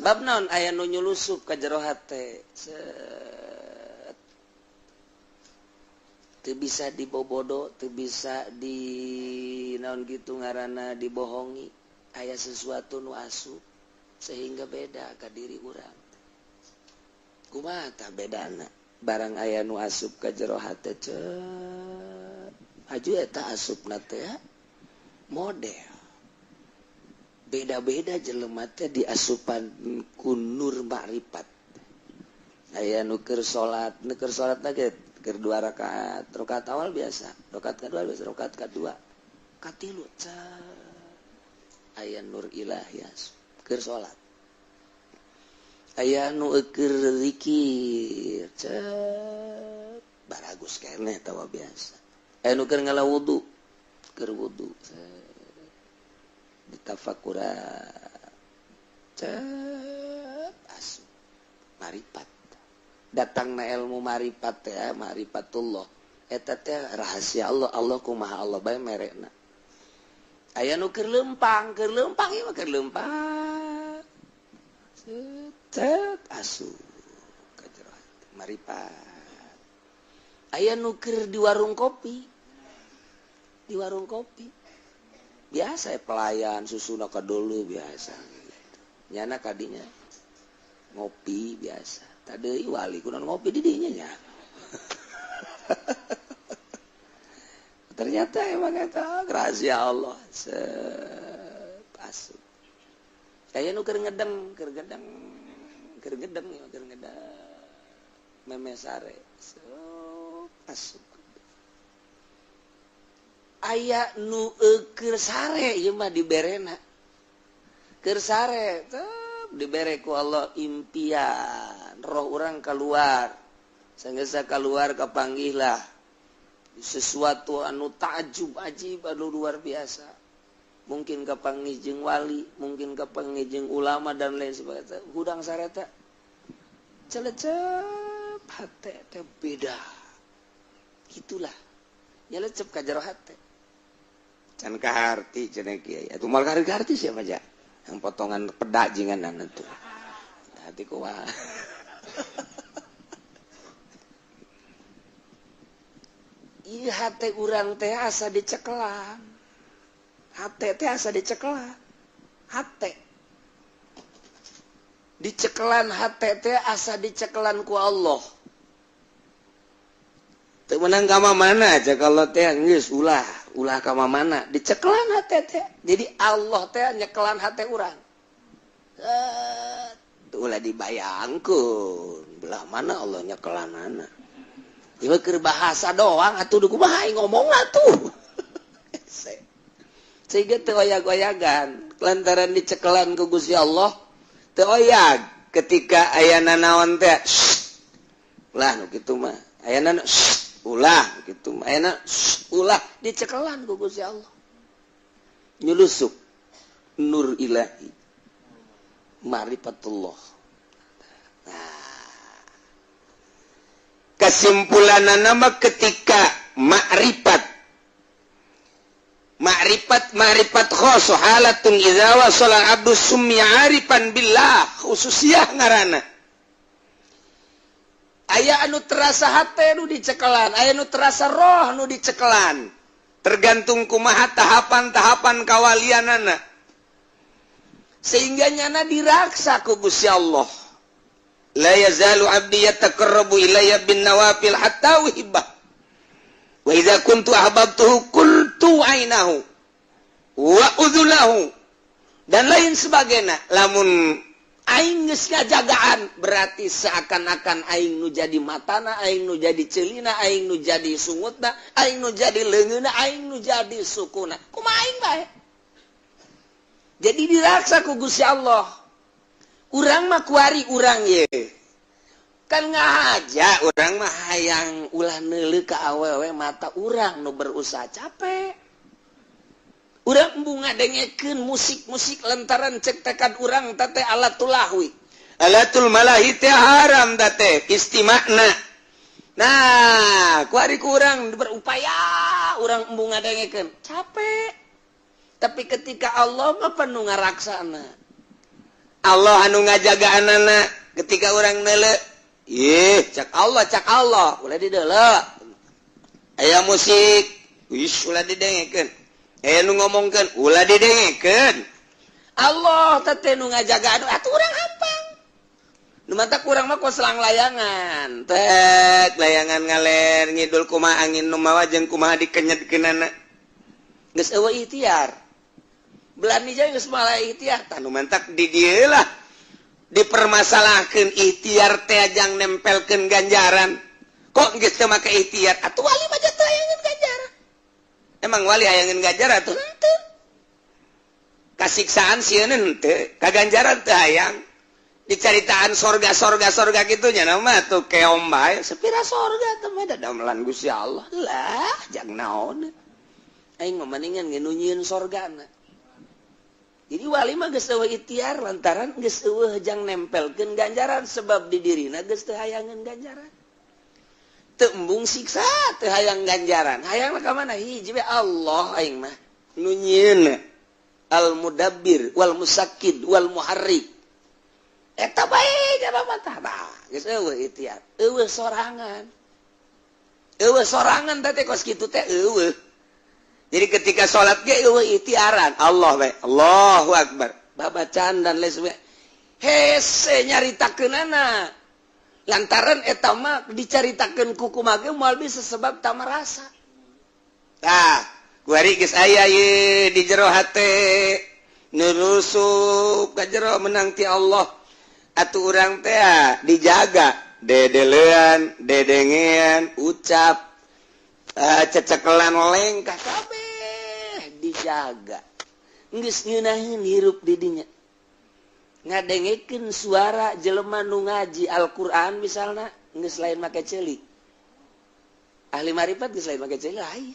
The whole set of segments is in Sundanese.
bab naon aya nu nyulusup ka jero hate teu bisa dibobodo, teu bisa di naon gitu ngaranna dibohongi, aya sesuatu nu asup sehingga beda ka diri urang. Kumaha tah bedana barang aya nu asup ka jero hate aju eta asupna teh model beda-beda jelema teh diasupan ku nur makrifat. Aya nu keur salat ge keur 2 rakaat, rakaat awal biasa, rakaat kedua biasa, rakaat kedua katilu aya nur ilahi keur salat. Aya nu keur zikir baragus keneh tawa biasa. Aya nu keur ngala wudu, keur wudu ditafakura asup marifat. Datangna ilmu marifat teh marifatullah eta teh rahasia Allah. Allah kumaha Allah bae merekna. Aya nu keur leumpang ieu mah keur leumpang asup ka jero marifat. Aya nu keur di warung kopi biasa pelayan susuna ka dulu biasa gitu. Nyana kadinya ngopi biasa tadi wali kunaon ngopi di dinya nya. Ternyata emang eta rahasia Allah asup. Aya nu keur ngedeng memesare asup. Aya nu keur sare ieu mah diberena. Keur sare dibere ku Allah impian, roh urang keluar. Sanggeus keluar kapanggihlah sesuatu anu takjub ajib anu luar biasa. Mungkin kapanggih jeung wali, mungkin kapanggih jeung ulama dan lain sebagainya. Hudang sare teh celecep hate teh beda. Itulah. Nyelecep ka jero hate. Can kaharti cenah kiai atuh mal kaharti siapa aja yang potongan peda jinganan itu hati kumaha. Ieu hate urang teh asa dicekelan, hate teh asa dicekelan, hate dicekelan, hate teh asa dicekelan ku Allah. Teu menang ka mana aja kalau teh geus ulah ka mana dicekelan hate teh. Jadi Allah teh nyekelan hate urang. Ulah dibayangkeun belah mana Allah nyekelanana. Ieu keur bahasa doang atuh kumaha ngomong atuh. Sehingga teu oyag-oyagan lantaran dicekelan ku Gusti Allah teu oyag ketika ayana naon teh ulah nu kitu mah ayana ulah gitu enak ulah dicekelan ku Gusti Allah nyulusup nur ilahi marifatullah. Nah, kesimpulanana mah ketika ma'rifat khoso halatun idza wasala abdu summi arifan billah khususiyah ngaranna. Aya anu terasa hate nu dicekelan, aya nu terasa roh nu dicekelan. Tergantung kumaha tahapan-tahapan kawalianana. Sehingga nyana diraksa ku Gusti Allah. La yazalu abdi yataqarrabu ilayya bin nawafil hatta uhibba. Wa idza kuntu ahbabtuhu qultu ainahu wa udzulahu. Dan lain sebagainya. Lamun aing geus ngajagaan berarti seakan-akan aing nu jadi matana, aing nu jadi celina, aing nu jadi sungutna, aing nu jadi leungeuna, aing nu jadi sukuna. Kumaha aing bae? Jadi diraksa ku Gusti Allah. Urang mah kuari urang ye. Kan ngahaja urang mah hayang ulah neuleuh ka awewe mata urang nu berusaha capek. Urang embung ngadengekeun musik-musik lantaran cek tekad urang teh alatul lahwi. Alatul malahi teh haram teh istima'na. Nah, kuari urang berupaya urang embung ngadengekeun capek. Tapi ketika Allah mah penuh ngaraksana. Allah anu ngajaga anak ketika orang nele cak Allah ulah didelok aya musik ulah didengekeun aya nu ngomongkeun ulah didengekeun Allah teh nu ngajaga atuh urang hampang nu mata kurang mah kos selang layangan tek layangan ngaler ngidul kumaha angin nu mawa jeung kumaha dikenyetkeunana geus eueuh ikhtiar belani jeung geus malah ikhtiar tah nu mantak di dieu lah dipermasalahkeun ikhtiar teh ajang nempelkeun ganjaran kok geus teu make ikhtiar atuh wali mah teu hayangeun ganjaran emang wali hayangeun ganjaran atuh henteu kasiksaan sieun henteu kaganjaran teu hayang dicaritaan sorga kitu nya nama tuh keom bae sepira sorga teh mah dadamelan Gusti Allah lah jang naon aing mah mendingan ngeunyeun sorgana. Jadi wali mah geus eueuh ikhtiar lantaran geus eueuh jang nempelkeun ganjaran sebab di dirina geus teu hayangeun ganjaran. Teu embung siksa teu hayang ganjaran. Hayangna ka mana? Hiji we Allah aing mah. Nu nyieun Al-Mudabbir wal Musakkid wal Muharrik. Eta bae kana mah tah. Geus eueuh ikhtiar. Eueuh sorangan. Eueuh sorangan teh kos kitu teh eueuh. Jadi ketika sholat ge eueuh ikhtiaran Allah we Allahu Akbar babacaan dan lain sebagainya hese nyaritakeunana lantaran eta mah dicaritakeun ku kumaha ge moal bisa sebab tah merasa tah kuari geus aya ye di jero hate nurusup ka jero menang ti Allah atuh urang teh dijaga dedelean dedengean ucap cecekelan lengkah kabeh dijaga geus ngeunaheun hirup di dinya ngadengekeun suara jelema nu ngaji Al-Qur'an misalna geus lain make ceulik ahli marifat geus lain make ceulik lain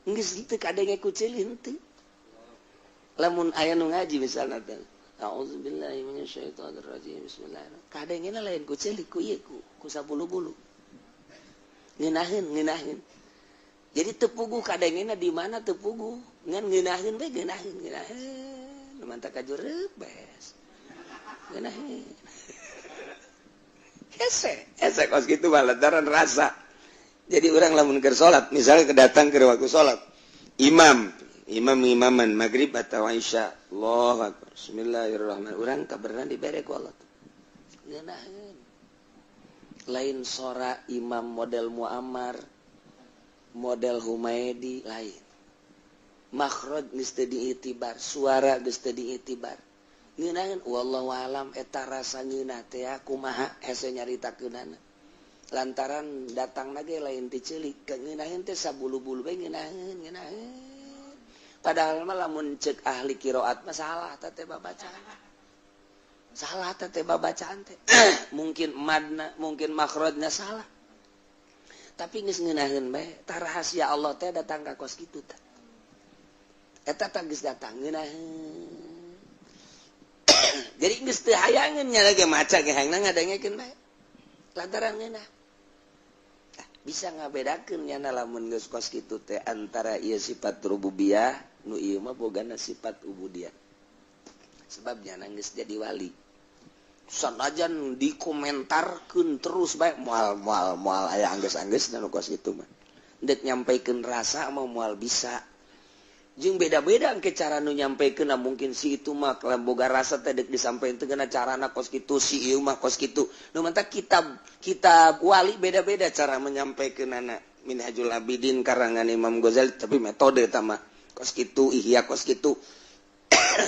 geus teu kadenge ku ceulik henteu lamun aya nu ngaji misalna teh a'udzubillahi minasyaitonir rajim bismillahirrahmanirrahim kadengena lain ku ceulik ku ieu ku sabulu-bulu ngeunaheun jadi tepuguh kadengena di mana tepuguh ngan ngeunaheun bae ngeunaheun mantap kajureup bees ngeunaheun hese kos kitu mah lantaran rasa jadi urang lamun keur salat misalnya kedatang ke waktu salat imaman maghrib atau isya Allahu akbar bismillahirrahmanirrahim urang kabarna dibere ku Allah ngeunaheun lain sora imam model Muammar model Humaydi lain makhraj geus teu diitibar suara geus teu diitibar ngeunaheun wallahu alam eta rasa ngeunah teh kumaha hese nyaritakeunana lantaran datangna ge lain ti ceulik ka ngeunaheun teh sabulu-bulu bae ngeunaheun padahal mah lamun ceuk ahli qiraat mah salah teh babacaan salah teh babacaan teh mungkin madna mungkin makhrajna salah tapi geus ngeunaheun bae tah rahasia Allah teh datang ka kos kitu teh eta teh geus datang ngeunaheun jadi geus teu hayangeun nya lagi maca ge hayangna ngadengekeun bae lantaran ngeunah bisa ngabedakeun nya lamun geus kos kitu teh antara ieu sifat rububiyah nu ieu mah bogana sifat ubudiyah sebabnya geus jadi wali sanajan dikomentarkeun terus bae moal aya anggeus-anggeusna nu kos kitu mah dek nyampaikeun rasa mah moal bisa jeung beda-beda engke cara nu nyampaikeunna mungkin si itu mah kalau boga rasa teh dek disampaikeun teu geuna carana kos kitu si ieu mah kos kitu nu mantap kitab wali beda-beda cara menyampaikeunana Minhajul Abidin karangan Imam Ghazali tapi metode eta mah kos kitu ihya kos kitu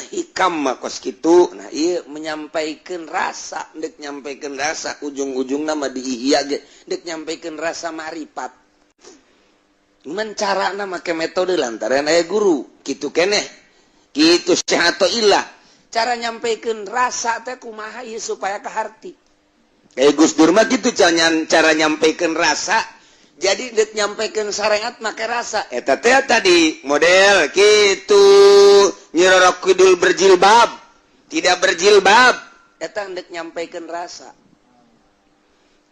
hikam mah kos kitu nah ieu menyampaikan rasa dek nyampaikeun rasa ujung-ujungna mah di ihya ge dek nyampaikeun rasa ma'rifat mun carana make metode lantaran aya guru kitu keneh kitu syahatu illah cara nyampaikeun rasa teh kumaha ieu supaya ka harti Gus Dur mah kitu cara nyampaikeun rasa jadi dek nyampaikeun syariat make rasa eta teh tadi model kitu nyirorok kidul berjilbab tidak berjilbab eta dek nyampaikeun rasa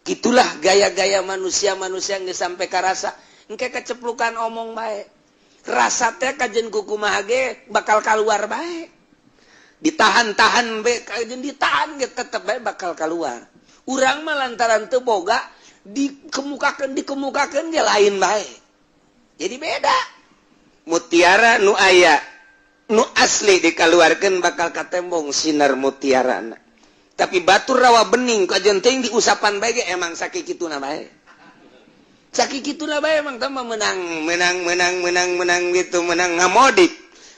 gitulah gaya-gaya manusia geus sampai ka rasa engke keceplukan omong bae rasa teh kajen kukumaha ge bakal kaluar bae ditahan-tahan ditahan tetap baik bakal keluar urang mah lantaran teu boga dikemukakan dia lain baik jadi beda mutiara nu aya nu asli dikeluarkan bakal katembong sinar mutiara tapi batur rawa bening kajian teuing diusapan baik emang sakit kituna bae sakit kituna bae emang tama menang gitu menang ngamodik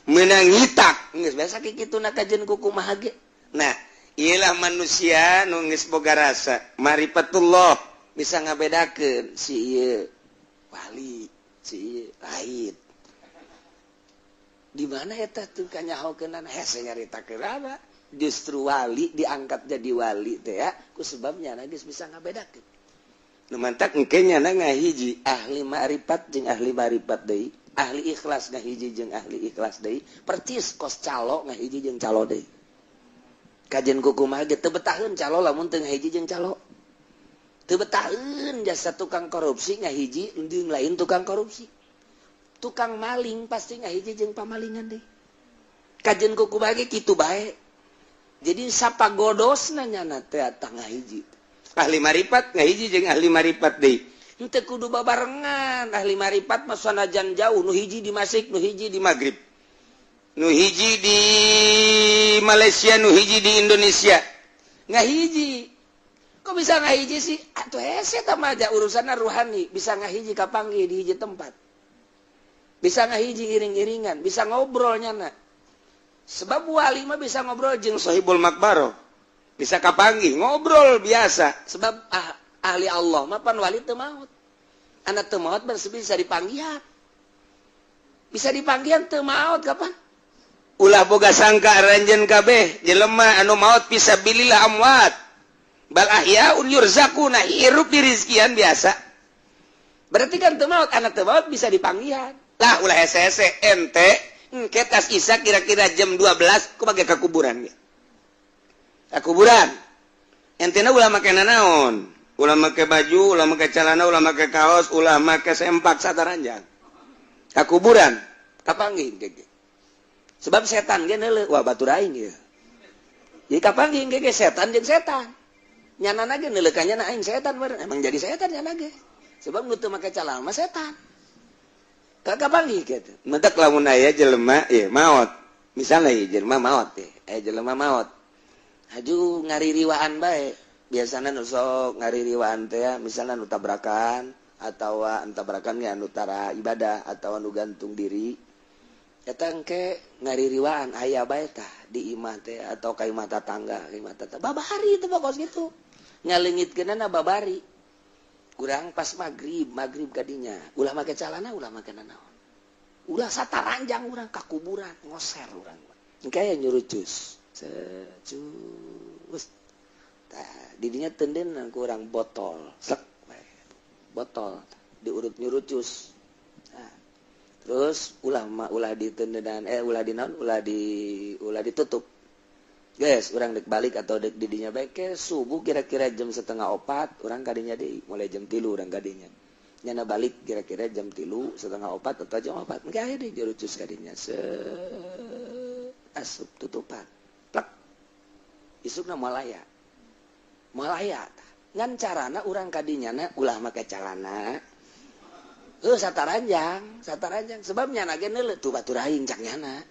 menang ngitak geus biasa kituna kajian kuku mah ge nah iyalah manusia nu geus boga rasa marifatullah bisa ngabedakeun si ieu wali si ieu lain di mana eta tuh kanyahokeunana hese nyaritakeun apa justru wali diangkat jadi wali teh ya ku sebabnya geus bisa ngabedakeun nu mantak engke nyana ngahiji ahli ma'rifat jeung ahli ma'rifat deui ahli ikhlas ngahiji jeung ahli ikhlas deui percis kos calo ngahiji jeung calo deui kajian kuku mah ge teu betaheun calo lamun teu ngahiji jeung calo teu betaheun jasa tukang korupsi ngahiji jeung lain tukang korupsi tukang maling pasti ngahiji jeung pamalingan deui kajian kuku mah ge kitu bae jadi sapagodosna nyana teh tah ngahiji ahli marifat ngahiji jeung ahli marifat deui henteu kudu babarengan ahli marifat mah sanajan jauh nu hiji di Masik nu hiji di Magrib nu hiji di Malaysia nu hiji di Indonesia ngahiji kok bisa ngahiji sih atuh hese tah mah urusanna ruhani bisa ngahiji kapanggih di hiji tempat bisa ngahiji iring-iringan bisa ngobrol nyana sebab wali mah bisa ngobrol jeung sahibul makbaroh bisa kapanggih ngobrol biasa sebab ahli Allah mah pan wali teu maot anak teu maot bisa dipanggihan teu maot kapan ulah boga sangka ranjeun kabeh jelema anu maot fisabilillah amwat bal ahyaun yurzaquna hirup di rizkian biasa berarti kan teu maot anak teu maot bisa dipanggihan lah ulah hese-hese ente engke tas isa kira-kira jam 12 kumaha ka kuburan ge kuburan entena ulah make nanaon ulah make baju ulah make celana ulah make kaos ulah make sempak sataranjang ka kuburan kapanggih ge sebab setan ge neuleuh wah batur aing ieu jadi kapanggih ge setan jeung setan nyanana ge neuleuh ka nyana aing setan beureun emang jadi setan nyana ge sebab nu teu make calana mah setan kapanggih kitu mentek lamun aya jelema ieu maot misalna ieu jelema maot teh aya jelema maot haju ngaririwaan bae biasana nu sok ngaririwaan teh misalna nu tabrakan atawa tabrakan ge anu tara ibadah atawa nu gantung diri eta engke ngaririwaan aya bae tah di imah teh atau ka imah tetangga babari teh pokos kitu nyaleungitkeunana babari kurang pas maghrib kadinya ulah make calana ulah make nanaon ulah sataranjang urang ka kuburan ngoser urang engke aya nyurucus secus didinya tenden ku urang botol slek botol diurut nyurucus terus ulah ditendenan ulah ditutup guys urang dek balik atau dek didinya baik subuh kira-kira jam 3:30 urang kadinya deui mulai jam 3 urang kadinya nyana balik kira-kira jam 3 3:30 atau jam 4 engke aya deui nyurucus kadinya asup tutupan isukna malaya ngan carana urang kadinyana ulah make calana sataranjang sebab nyana ge neuleuh tuh batur aing cak nyana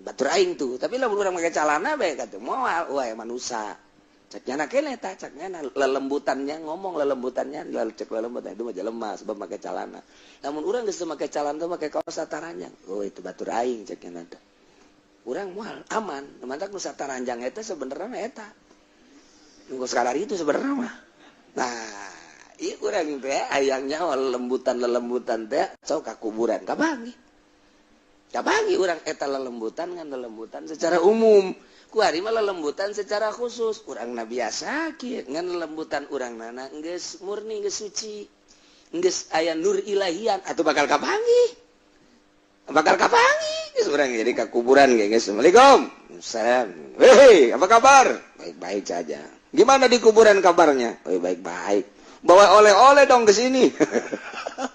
batur aing tuh tapi lamun urang make calana bae katuh moal wae manusa cak nyana keneh tah cak nyana lelembutannya ngomong lelembutannya cek lelembutan itu mah jelema sebab make calana lamun urang geus make calana teh make kaos sataranjang itu batur aing cak nyana teh urang moal aman mantak nu sataranjang eta sebenarnya eta nunggu sekadar itu sebenarnya mah nah ieu urang teh ayangnya lelembutan teh sok ka kuburan kapanggih urang eta lelembutan ngan lelembutan secara umum ku ari mah lelembutan secara khusus urangna biasa kieu ngan lelembutan urangna geus murni geus suci geus aya nur ilahian atuh bakal kapanggih geus urang jadi ka kuburan ge geus Assalamualaikum salam hei apa kabar baik-baik saja gimana di kuburan kabarnya baik-baik bawa oleh-oleh dong ke sini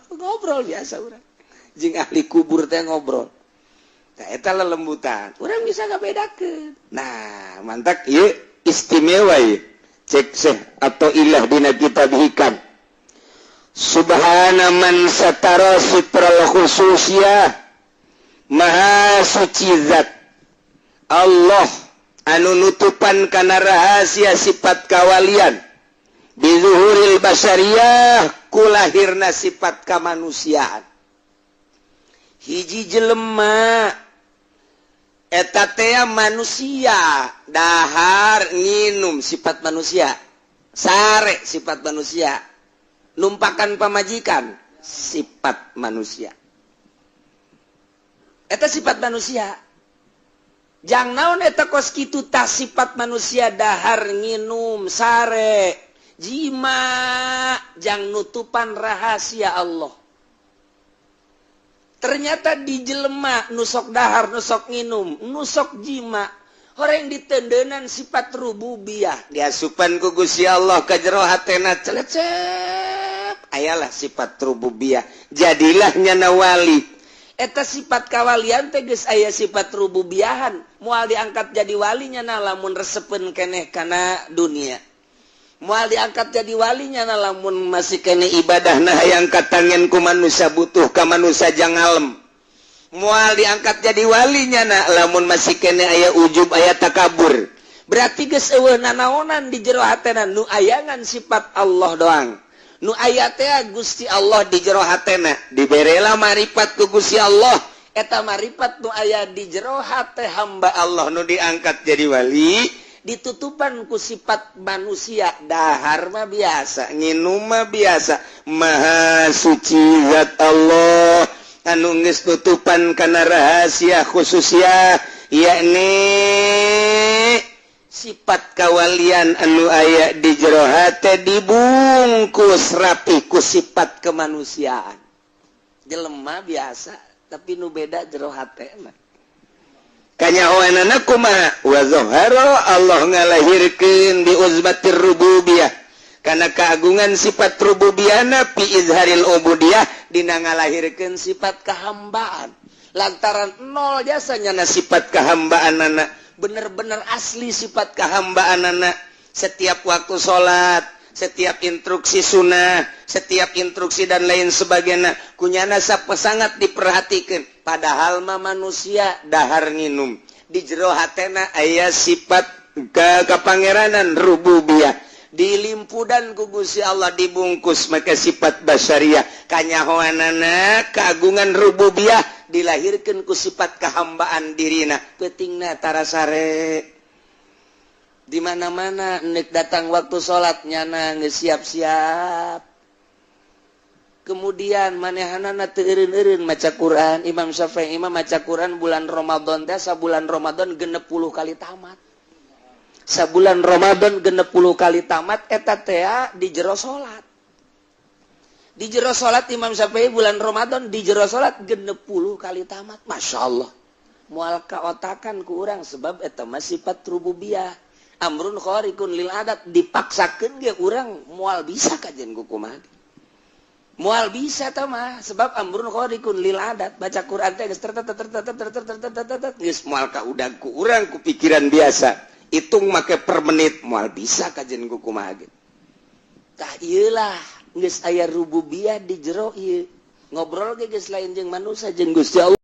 ngobrol biasa urang jeung ahli kubur teh ngobrol eta lelembutan urang bisa ngabedakeun. Nah mantap ieu istimewa ieu cek Syekh atau ilah dina kitab hikam subhana man satara sitral khususiyah maha suci zat Allah anu nutupan kana rahasia sifat kawalian bizuhuril basariyah kulahirna sifat kamanusiaan hiji jelema eta teh manusia dahar nginum sifat manusia sare sifat manusia numpakan pamajikan sifat manusia eta sifat manusia jang naon eta kos kitu tah sifat manusia dahar nginum sare jima jang nutupan rahasia Allah ternyata di jelema nusok dahar nusok nginum nusok jima orang ditendenan sifat rububiyah diasupan ku Gusti Allah ka jero hatena celecep ayalah sifat rububiyah jadilah nyana wali eta sifat kawalian teh geus aya sifat rububiyahan moal diangkat jadi wali nyana lamun resepeun keneh kana dunia moal diangkat jadi wali nyana lamun masih kene ibadahna hayang katangen ku manusia butuh ka manusia jang alam moal diangkat jadi wali nyana lamun masih kene aya ujub aya takabur berarti geus eueuh nanaonan di jero hatena nu ayangan sifat Allah doang nu aya teh Gusti Allah di jero hatena diberela marifat ku Gusti Allah eta marifat nu aya di jero hate hamba Allah nu diangkat jadi wali ditutupan ku sifat manusia dahar mah biasa nginum mah biasa maha suci zat Allah anu geus tutupan kana rahasia khususnya yakni sifat kawalian anu aya di jero hate dibungkus rapi ku sifat kemanusiaan jelema biasa tapi nu beda jero hatena kanyahoanana kumaha wa zahara Allah ngalahirkeun bi uzbatir rububiyah kana keagungan sifat rububiyana fi izharil ubudiyah dina ngalahirkeun sifat kahambaan lantaran nol jasanya sifat kahambaanana bener-bener asli sifat kahambaanana setiap waktu salat setiap instruksi sunnah, setiap instruksi dan lain sebagainya kunyana sangat diperhatikan padahal mah manusia dahar nginum di jero hatena aya sifat kepangeranan rububiyah dilimpudan ku Gusti Allah dibungkus maka sifat basyariah kanyahoanana keagungan rububiyah dilahirkan ku sifat kehambaan dirina pentingna tarasare di mana-mana nek datang waktu sholat nyana geus siap-siap kemudian manehanana teu eureun-eureun maca Quran Imam Syafi'i imam maca Quran bulan Ramadan teh sabulan Ramadan 60 kali tamat sabulan Ramadan 60 kali tamat eta teh di jero salat di jero salat Imam Syafi'i bulan Ramadan di jero salat 60 kali tamat masyaallah moal kaotakan ku urang sebab eta mah sifat rububiyah amrun khariqun lil adat dipaksakeun ge urang moal bisa kajen ku kumaha moal bisa tah mah sebab amrun khariqun lil adat baca Quran teh geus geus moal kaudag ku urang ku pikiran biasa hitung make per menit moal bisa kajen ku kumaha ge tah ieu lah geus aya rububiyah di jero ieu ngobrol ge geus lain jeung manusia jeung Gusti Allah